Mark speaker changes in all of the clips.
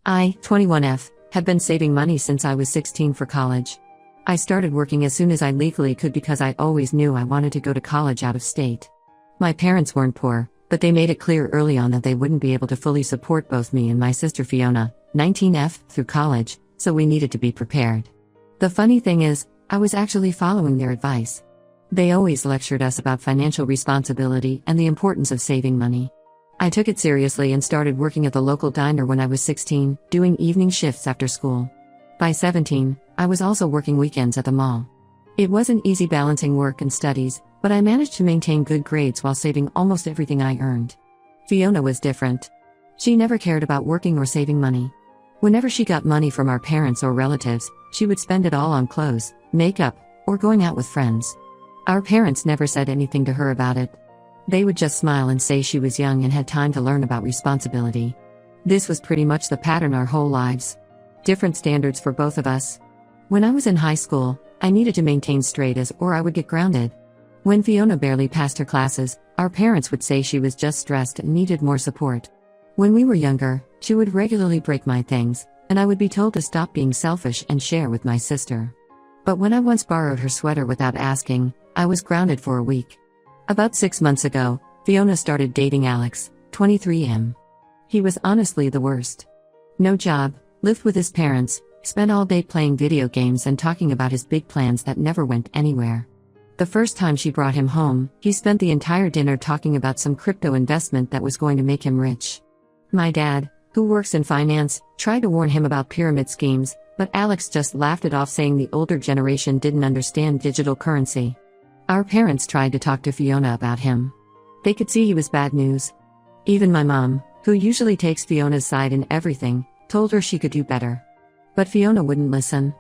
Speaker 1: I, 21F, have been saving money since I was 16 for college. I started working as soon as I legally could because I always knew I wanted to go to college out of state. My parents weren't poor, but they made it clear early on that they wouldn't be able to fully support both me and my sister Fiona, 19F, through college, so we needed to be prepared. The funny thing is, I was actually following their advice. They always lectured us about financial responsibility and the importance of saving money. I took it seriously and started working at the local diner when I was 16, doing evening shifts after school. By 17, I was also working weekends at the mall. It wasn't easy balancing work and studies, but I managed to maintain good grades while saving almost everything I earned. Fiona was different. She never cared about working or saving money. Whenever she got money from our parents or relatives, she would spend it all on clothes, makeup, or going out with friends. Our parents never said anything to her about it. They would just smile and say she was young and had time to learn about responsibility. This was pretty much the pattern our whole lives. Different standards for both of us. When I was in high school, I needed to maintain straight A's or I would get grounded. When Fiona barely passed her classes, our parents would say she was just stressed and needed more support. When we were younger, she would regularly break my things, and I would be told to stop being selfish and share with my sister. But when I once borrowed her sweater without asking, I was grounded for a week. About 6 months ago, Fiona started dating Alex, 23M. He was honestly the worst. No job, lived with his parents, spent all day playing video games and talking about his big plans that never went anywhere. The first time she brought him home, he spent the entire dinner talking about some crypto investment that was going to make him rich. My dad, who works in finance, tried to warn him about pyramid schemes, but Alex just laughed it off, saying the older generation didn't understand digital currency. Our parents tried to talk to Fiona about him. They could see he was bad news. Even my mom, who usually takes Fiona's side in everything, told her she could do better. But Fiona wouldn't listen.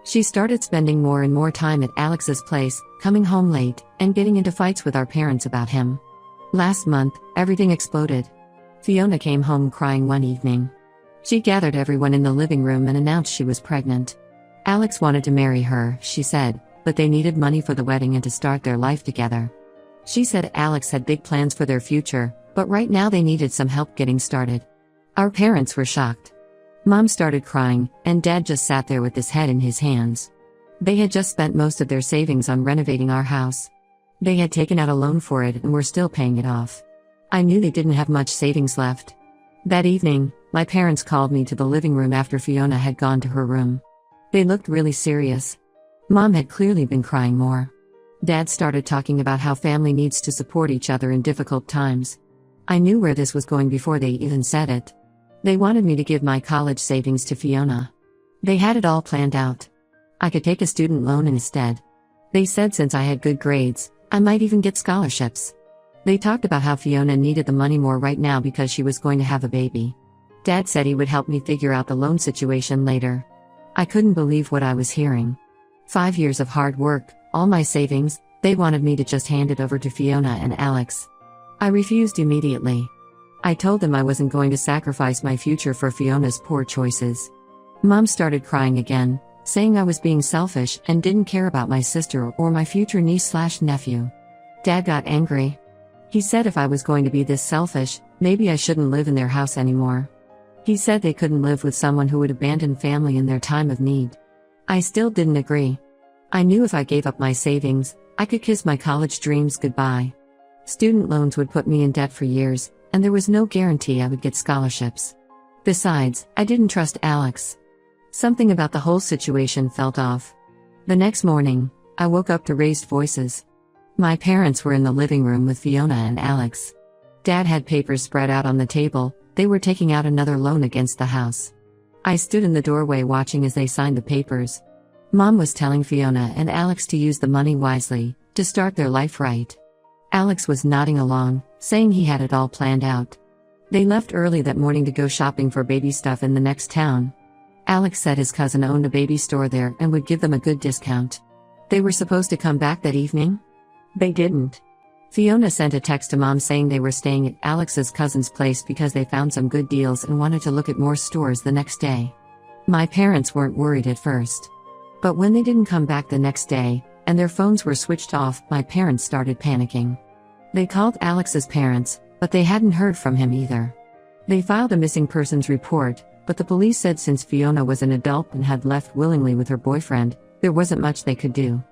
Speaker 1: She started spending more and more time at Alex's place, coming home late, and getting into fights with our parents about him. Last month, everything exploded. Fiona came home crying one evening. She gathered everyone in the living room and announced she was pregnant. Alex wanted to marry her, she said, but they needed money for the wedding and to start their life together. She said Alex had big plans for their future, but right now they needed some help getting started. Our parents were shocked. Mom started crying, and Dad just sat there with his head in his hands. They had just spent most of their savings on renovating our house. They had taken out a loan for it and were still paying it off. I knew they didn't have much savings left. That evening, my parents called me to the living room after Fiona had gone to her room. They looked really serious. Mom had clearly been crying more. Dad started talking about how family needs to support each other in difficult times. I knew where this was going before they even said it. They wanted me to give my college savings to Fiona. They had it all planned out. I could take a student loan instead. They said since I had good grades, I might even get scholarships. They talked about how Fiona needed the money more right now because she was going to have a baby. Dad said he would help me figure out the loan situation later. I couldn't believe what I was hearing. 5 years of hard work, all my savings, they wanted me to just hand it over to Fiona and Alex. I refused immediately. I told them I wasn't going to sacrifice my future for Fiona's poor choices. Mom started crying again, saying I was being selfish and didn't care about my sister or my future niece/nephew. Dad got angry. He said if I was going to be this selfish, maybe I shouldn't live in their house anymore. He said they couldn't live with someone who would abandon family in their time of need. I still didn't agree. I knew if I gave up my savings, I could kiss my college dreams goodbye. Student loans would put me in debt for years, and there was no guarantee I would get scholarships. Besides, I didn't trust Alex. Something about the whole situation felt off. The next morning, I woke up to raised voices. My parents were in the living room with Fiona and Alex. Dad had papers spread out on the table. They were taking out another loan against the house. I stood in the doorway watching as they signed the papers. Mom was telling Fiona and Alex to use the money wisely, to start their life right. Alex was nodding along, saying he had it all planned out. They left early that morning to go shopping for baby stuff in the next town. Alex said his cousin owned a baby store there and would give them a good discount. They were supposed to come back that evening? They didn't. Fiona sent a text to Mom saying they were staying at Alex's cousin's place because they found some good deals and wanted to look at more stores the next day. My parents weren't worried at first. But when they didn't come back the next day, and their phones were switched off, my parents started panicking. They called Alex's parents, but they hadn't heard from him either. They filed a missing persons report, but the police said since Fiona was an adult and had left willingly with her boyfriend, there wasn't much they could do.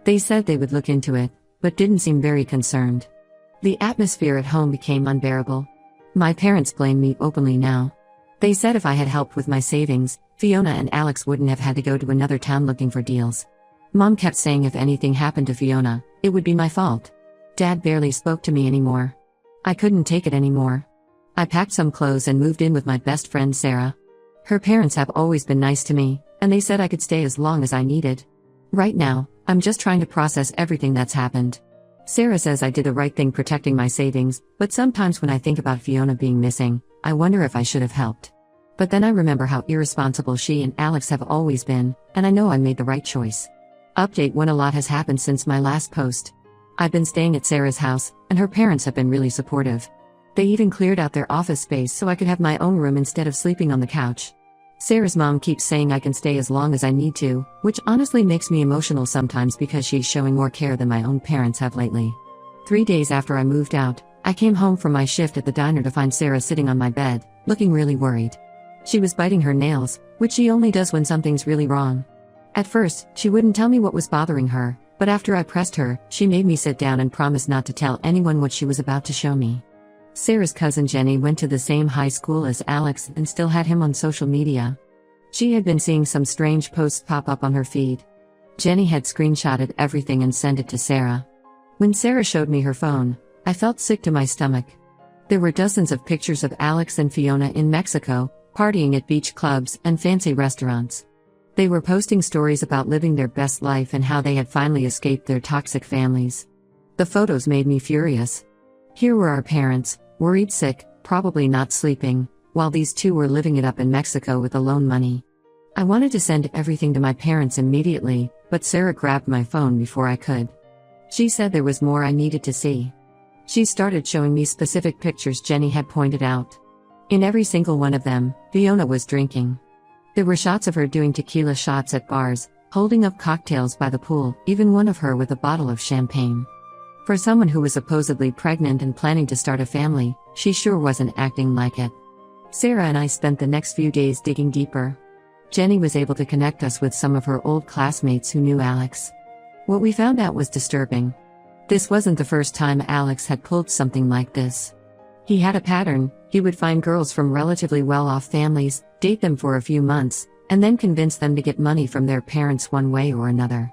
Speaker 1: They said they would look into it, but didn't seem very concerned. The atmosphere at home became unbearable. My parents blame me openly now. They said if I had helped with my savings, Fiona and Alex wouldn't have had to go to another town looking for deals. Mom kept saying if anything happened to Fiona, it would be my fault. Dad barely spoke to me anymore. I couldn't take it anymore. I packed some clothes and moved in with my best friend Sarah. Her parents have always been nice to me, and they said I could stay as long as I needed. Right now, I'm just trying to process everything that's happened. Sarah says I did the right thing protecting my savings, but sometimes when I think about Fiona being missing, I wonder if I should have helped. But then I remember how irresponsible she and Alex have always been, and I know I made the right choice. Update 1: A lot has happened since my last post. I've been staying at Sarah's house, and her parents have been really supportive. They even cleared out their office space so I could have my own room instead of sleeping on the couch. Sarah's mom keeps saying I can stay as long as I need to, which honestly makes me emotional sometimes because she's showing more care than my own parents have lately. 3 days after I moved out, I came home from my shift at the diner to find Sarah sitting on my bed, looking really worried. She was biting her nails, which she only does when something's really wrong. At first, she wouldn't tell me what was bothering her, but after I pressed her, she made me sit down and promised not to tell anyone what she was about to show me. Sarah's cousin Jenny went to the same high school as Alex and still had him on social media. She had been seeing some strange posts pop up on her feed. Jenny had screenshotted everything and sent it to Sarah. When Sarah showed me her phone, I felt sick to my stomach. There were dozens of pictures of Alex and Fiona in Mexico, partying at beach clubs and fancy restaurants. They were posting stories about living their best life and how they had finally escaped their toxic families. The photos made me furious. Here were our parents, worried sick, probably not sleeping, while these two were living it up in Mexico with the loan money. I wanted to send everything to my parents immediately, but Sarah grabbed my phone before I could. She said there was more I needed to see. She started showing me specific pictures Jenny had pointed out. In every single one of them, Fiona was drinking. There were shots of her doing tequila shots at bars, holding up cocktails by the pool, even one of her with a bottle of champagne. For someone who was supposedly pregnant and planning to start a family, she sure wasn't acting like it. Sarah and I spent the next few days digging deeper. Jenny was able to connect us with some of her old classmates who knew Alex. What we found out was disturbing. This wasn't the first time Alex had pulled something like this. He had a pattern. He would find girls from relatively well-off families, date them for a few months, and then convince them to get money from their parents one way or another.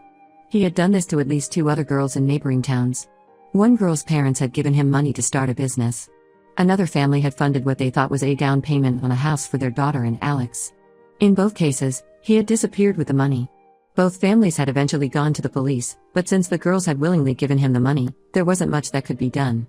Speaker 1: He had done this to at least 2 other girls in neighboring towns. One girl's parents had given him money to start a business. Another family had funded what they thought was a down payment on a house for their daughter and Alex. In both cases, he had disappeared with the money. Both families had eventually gone to the police, but since the girls had willingly given him the money, there wasn't much that could be done.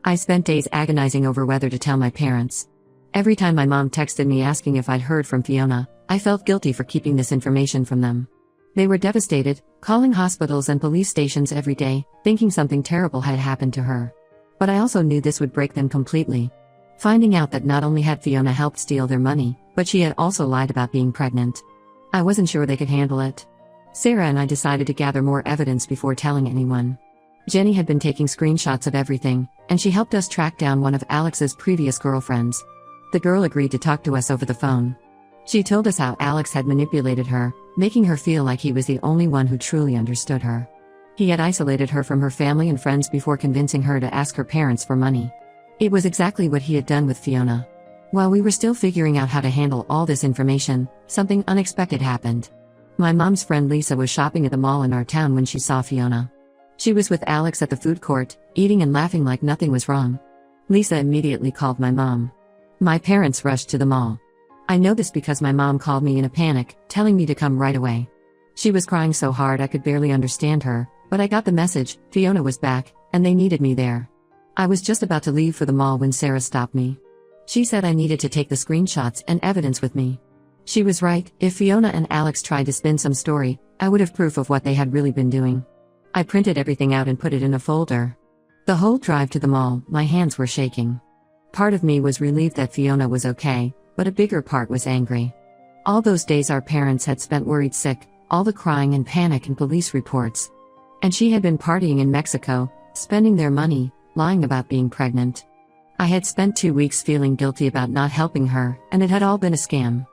Speaker 1: I spent days agonizing over whether to tell my parents. Every time my mom texted me asking if I'd heard from Fiona, I felt guilty for keeping this information from them. They were devastated, calling hospitals and police stations every day, thinking something terrible had happened to her. But I also knew this would break them completely. Finding out that not only had Fiona helped steal their money, but she had also lied about being pregnant. I wasn't sure they could handle it. Sarah and I decided to gather more evidence before telling anyone. Jenny had been taking screenshots of everything, and she helped us track down one of Alex's previous girlfriends. The girl agreed to talk to us over the phone. She told us how Alex had manipulated her, making her feel like he was the only one who truly understood her. He had isolated her from her family and friends before convincing her to ask her parents for money. It was exactly what he had done with Fiona. While we were still figuring out how to handle all this information, something unexpected happened. My mom's friend Lisa was shopping at the mall in our town when she saw Fiona. She was with Alex at the food court, eating and laughing like nothing was wrong. Lisa immediately called my mom. My parents rushed to the mall. I know this because my mom called me in a panic, telling me to come right away. She was crying so hard I could barely understand her, but I got the message. Fiona was back, and they needed me there. I was just about to leave for the mall when Sarah stopped me. She said I needed to take the screenshots and evidence with me. She was right. If Fiona and Alex tried to spin some story, I would have proof of what they had really been doing. I printed everything out and put it in a folder. The whole drive to the mall, my hands were shaking. Part of me was relieved that Fiona was okay, but a bigger part was angry. All those days our parents had spent worried sick, all the crying and panic and police reports. And she had been partying in Mexico, spending their money, lying about being pregnant. I had spent 2 weeks feeling guilty about not helping her, and it had all been a scam.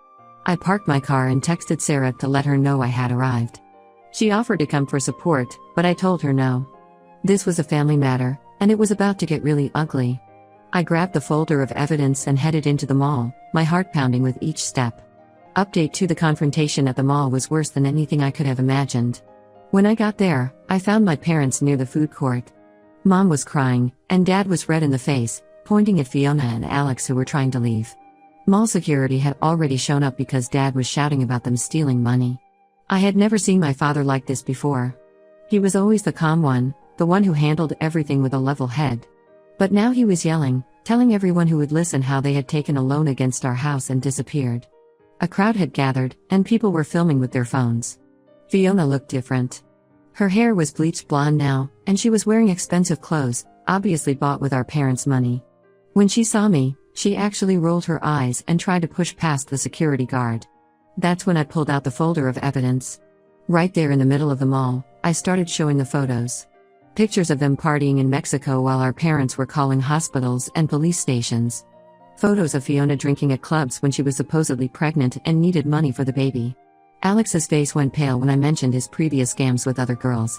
Speaker 1: I parked my car and texted Sarah to let her know I had arrived. She offered to come for support, but I told her no. This was a family matter, and it was about to get really ugly. I grabbed the folder of evidence and headed into the mall, my heart pounding with each step. Update 2: the confrontation at the mall was worse than anything I could have imagined. When I got there, I found my parents near the food court. Mom was crying, and Dad was red in the face, pointing at Fiona and Alex who were trying to leave. Mall security had already shown up because Dad was shouting about them stealing money. I had never seen my father like this before. He was always the calm one, the one who handled everything with a level head. But now he was yelling, telling everyone who would listen how they had taken a loan against our house and disappeared. A crowd had gathered, and people were filming with their phones. Fiona looked different. Her hair was bleached blonde now, and she was wearing expensive clothes, obviously bought with our parents' money. When she saw me, she actually rolled her eyes and tried to push past the security guard. That's when I pulled out the folder of evidence. Right there in the middle of the mall, I started showing the photos. Pictures of them partying in Mexico while our parents were calling hospitals and police stations. Photos of Fiona drinking at clubs when she was supposedly pregnant and needed money for the baby. Alex's face went pale when I mentioned his previous scams with other girls.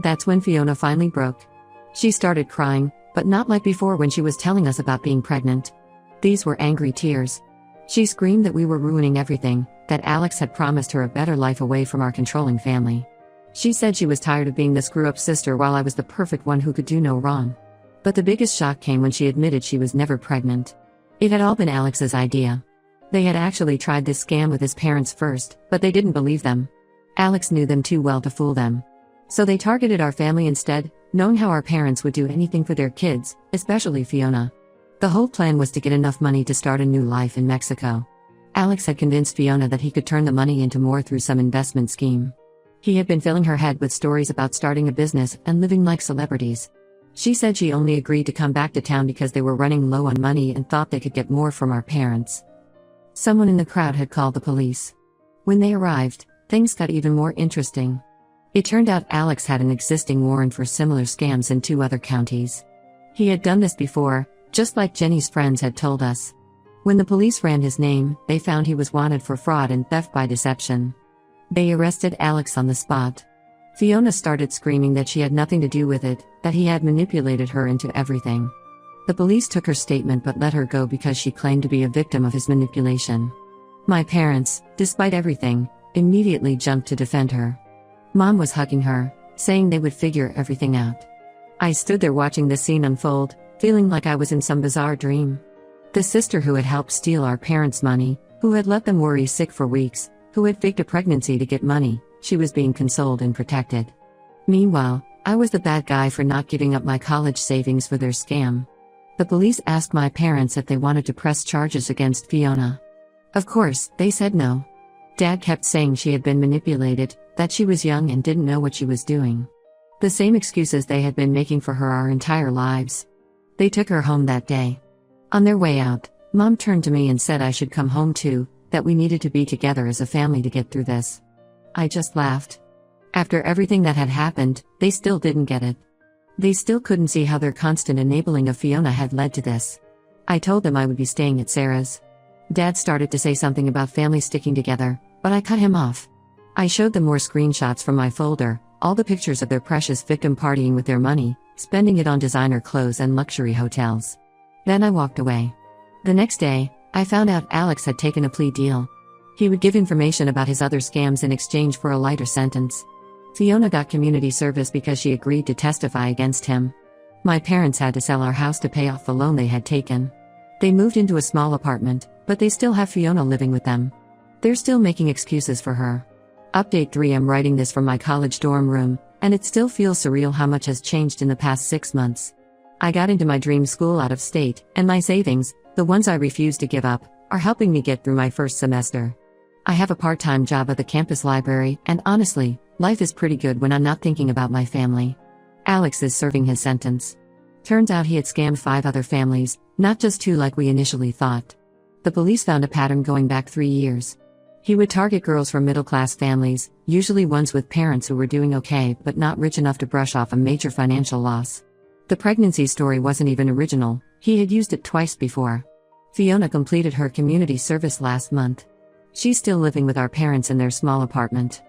Speaker 1: That's when Fiona finally broke. She started crying, but not like before when she was telling us about being pregnant. These were angry tears. She screamed that we were ruining everything, that Alex had promised her a better life away from our controlling family. She said she was tired of being the screw-up sister while I was the perfect one who could do no wrong. But the biggest shock came when she admitted she was never pregnant. It had all been Alex's idea. They had actually tried this scam with his parents first, but they didn't believe them. Alex knew them too well to fool them. So they targeted our family instead, knowing how our parents would do anything for their kids, especially Fiona. The whole plan was to get enough money to start a new life in Mexico. Alex had convinced Fiona that he could turn the money into more through some investment scheme. He had been filling her head with stories about starting a business and living like celebrities. She said she only agreed to come back to town because they were running low on money and thought they could get more from our parents. Someone in the crowd had called the police. When they arrived, things got even more interesting. It turned out Alex had an existing warrant for similar scams in 2 other counties. He had done this before, just like Jenny's friends had told us. When the police ran his name, they found he was wanted for fraud and theft by deception. They arrested Alex on the spot. Fiona started screaming that she had nothing to do with it, that he had manipulated her into everything. The police took her statement but let her go because she claimed to be a victim of his manipulation. My parents, despite everything, immediately jumped to defend her. Mom was hugging her, saying they would figure everything out. I stood there watching the scene unfold, feeling like I was in some bizarre dream. The sister who had helped steal our parents' money, who had let them worry sick for weeks, who had faked a pregnancy to get money, she was being consoled and protected. Meanwhile, I was the bad guy for not giving up my college savings for their scam. The police asked my parents if they wanted to press charges against Fiona. Of course, they said no. Dad kept saying she had been manipulated, that she was young and didn't know what she was doing. The same excuses they had been making for her our entire lives. They took her home that day. On their way out, Mom turned to me and said I should come home too, that we needed to be together as a family to get through this. I just laughed. After everything that had happened, they still didn't get it. They still couldn't see how their constant enabling of Fiona had led to this. I told them I would be staying at Sarah's. Dad started to say something about family sticking together, but I cut him off. I showed them more screenshots from my folder, all the pictures of their precious victim partying with their money, spending it on designer clothes and luxury hotels. Then I walked away. The next day, I found out Alex had taken a plea deal. He would give information about his other scams in exchange for a lighter sentence. Fiona got community service because she agreed to testify against him. My parents had to sell our house to pay off the loan they had taken. They moved into a small apartment, but they still have Fiona living with them. They're still making excuses for her. Update 3: I'm writing this from my college dorm room, and it still feels surreal how much has changed in the past 6 months. I got into my dream school out of state, and my savings, the ones I refused to give up, are helping me get through my first semester. I have a part-time job at the campus library, and honestly, life is pretty good when I'm not thinking about my family. Alex is serving his sentence. Turns out he had scammed 5 other families, not just 2 like we initially thought. The police found a pattern going back 3 years. He would target girls from middle-class families, usually ones with parents who were doing okay but not rich enough to brush off a major financial loss. The pregnancy story wasn't even original, he had used it twice before. Fiona completed her community service last month. She's still living with our parents in their small apartment.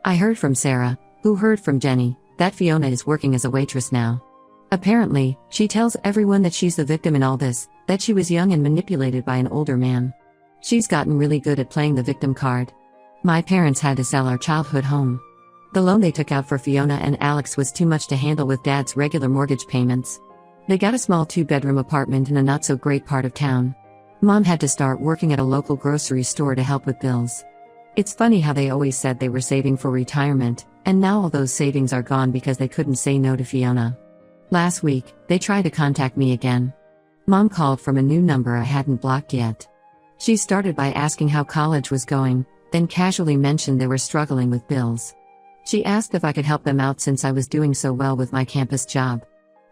Speaker 1: I heard from Sarah, who heard from Jenny, that Fiona is working as a waitress now. Apparently, she tells everyone that she's the victim in all this, that she was young and manipulated by an older man. She's gotten really good at playing the victim card. My parents had to sell our childhood home. The loan they took out for Fiona and Alex was too much to handle with Dad's regular mortgage payments. They got a small 2-bedroom apartment in a not-so-great part of town. Mom had to start working at a local grocery store to help with bills. It's funny how they always said they were saving for retirement, and now all those savings are gone because they couldn't say no to Fiona. Last week, they tried to contact me again. Mom called from a new number I hadn't blocked yet. She started by asking how college was going, then casually mentioned they were struggling with bills. She asked if I could help them out since I was doing so well with my campus job.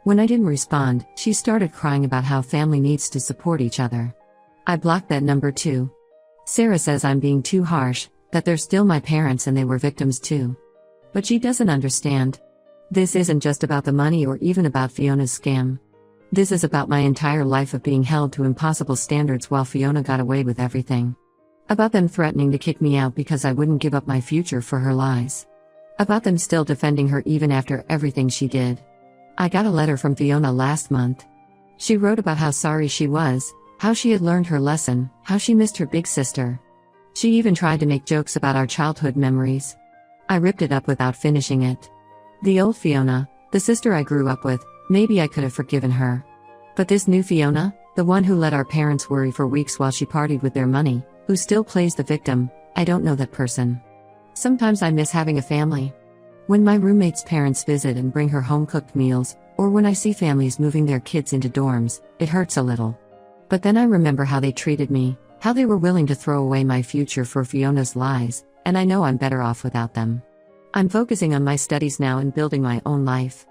Speaker 1: When I didn't respond, she started crying about how family needs to support each other. I blocked that number too. Sarah says I'm being too harsh, that they're still my parents and they were victims too. But she doesn't understand. This isn't just about the money or even about Fiona's scam. This is about my entire life of being held to impossible standards while Fiona got away with everything. About them threatening to kick me out because I wouldn't give up my future for her lies. About them still defending her even after everything she did. I got a letter from Fiona last month. She wrote about how sorry she was, how she had learned her lesson, how she missed her big sister. She even tried to make jokes about our childhood memories. I ripped it up without finishing it. The old Fiona, the sister I grew up with, maybe I could have forgiven her. But this new Fiona, the one who let our parents worry for weeks while she partied with their money, who still plays the victim, I don't know that person. Sometimes I miss having a family. When my roommate's parents visit and bring her home-cooked meals, or when I see families moving their kids into dorms, it hurts a little. But then I remember how they treated me, how they were willing to throw away my future for Fiona's lies, and I know I'm better off without them. I'm focusing on my studies now and building my own life.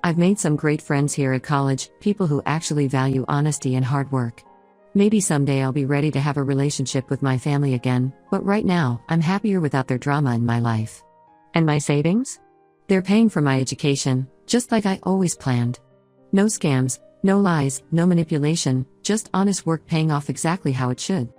Speaker 1: I've made some great friends here at college, people who actually value honesty and hard work. Maybe someday I'll be ready to have a relationship with my family again, but right now, I'm happier without their drama in my life. And my savings? They're paying for my education, just like I always planned. No scams, no lies, no manipulation, just honest work paying off exactly how it should.